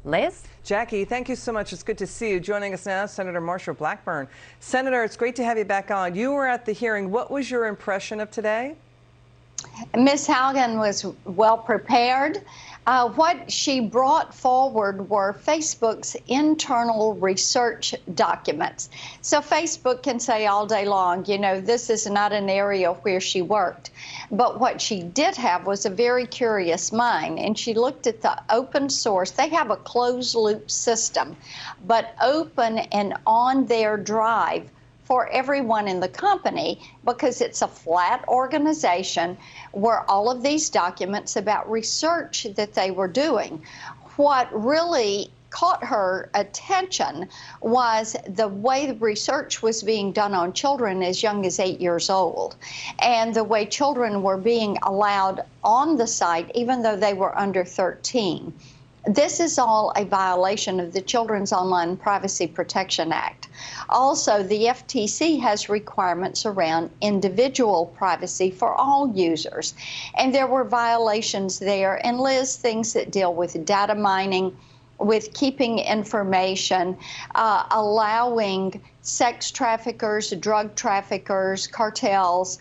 Liz? Jackie, thank you so much. It's good to see you. Joining us now, Senator Marshall Blackburn. Senator, it's great to have you back on. You were at the hearing. What was your impression of today? Ms. Haugen was well prepared. What she brought forward were Facebook's internal research documents. So Facebook can say all day long, you know, this is not an area where she worked. But what she did have was a very curious mind, and she looked at the open source. They have a closed loop system, but open and on their drive for everyone in the company, because it's a flat organization where all of these documents about research that they were doing. What really caught her attention was the way the research was being done on children as young as 8 years old, and the way children were being allowed on the site even though they were under 13. This is all a violation of the Children's Online Privacy Protection Act. Also, the FTC has requirements around individual privacy for all users, and there were violations there. And Liz, things that deal with data mining, with keeping information, allowing sex traffickers, drug traffickers, cartels,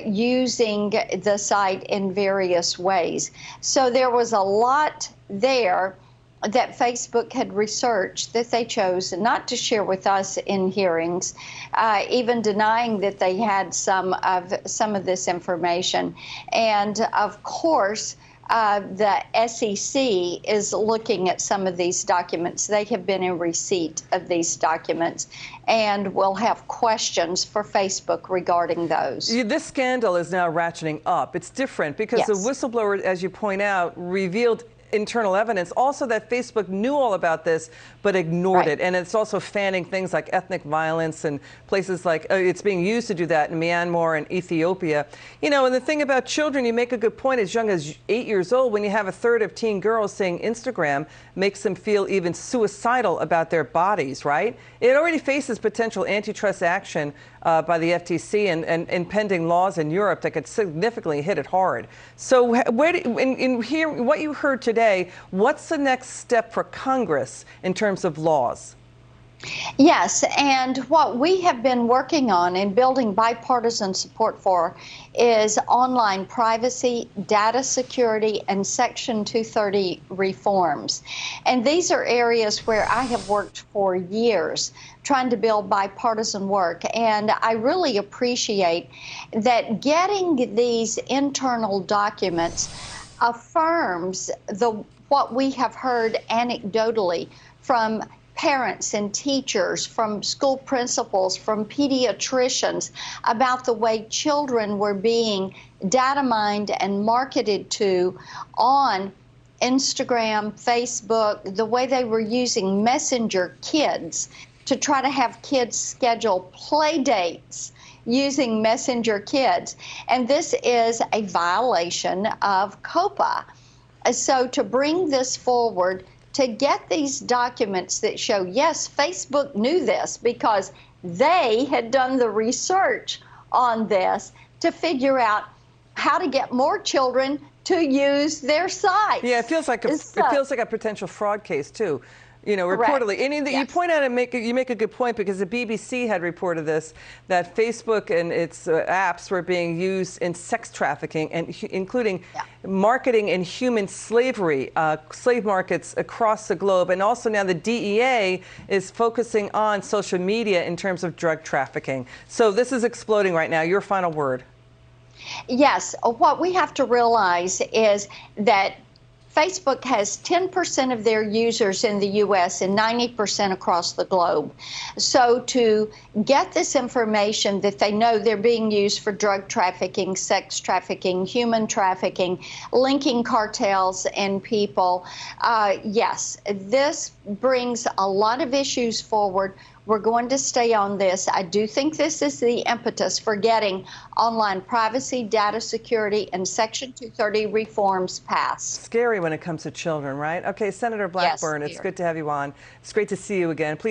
using the site in various ways. So there was a lot there that Facebook had researched that they chose not to share with us in hearings, even denying that they had some of this information. And of course, the SEC is looking at some of these documents. They have been in receipt of these documents and will have questions for Facebook regarding those. This scandal is now ratcheting up. It's different because the whistleblower, as you point out, revealed internal evidence also that Facebook knew all about this but ignored it, and it's also fanning things like ethnic violence and places like it's being used to do that in Myanmar and Ethiopia. You know, and the thing about children, you make a good point, as young as 8 years old, when you have a third of teen girls saying Instagram makes them feel even suicidal about their bodies, right? It already faces potential antitrust action by the FTC and impending laws in Europe that could significantly hit it hard. So where in here, what you heard today, what's the next step for Congress in terms of laws? Yes, and what we have been working on and building bipartisan support for is online privacy, data security, and Section 230 reforms. And these are areas where I have worked for years trying to build bipartisan work. And I really appreciate that getting these internal documents affirms what we have heard anecdotally from parents and teachers, from school principals, from pediatricians about the way children were being data mined and marketed to on Instagram, Facebook, the way they were using Messenger Kids to try to have kids schedule play dates using Messenger Kids. And this is a violation of COPPA. So to bring this forward, to get these documents that show, yes, Facebook knew this because they had done the research on this to figure out how to get more children to use their site. Yeah, it feels like a potential fraud case too. You know, reportedly. And you point out and you make a good point, because the BBC had reported this, that Facebook and its apps were being used in sex trafficking, and including marketing and human slavery, slave markets across the globe. And also now the DEA is focusing on social media in terms of drug trafficking. So this is exploding right now. Your final word. Yes, what we have to realize is that Facebook has 10% of their users in the U.S. and 90% across the globe. So to get this information that they know they're being used for drug trafficking, sex trafficking, human trafficking, linking cartels and people, yes, this brings a lot of issues forward. We're going to stay on this. I do think this is the impetus for getting online privacy, data security, and Section 230 reforms passed. Scary when it comes to children, right? Okay, Senator Blackburn, it's good to have you on. It's great to see you again. Please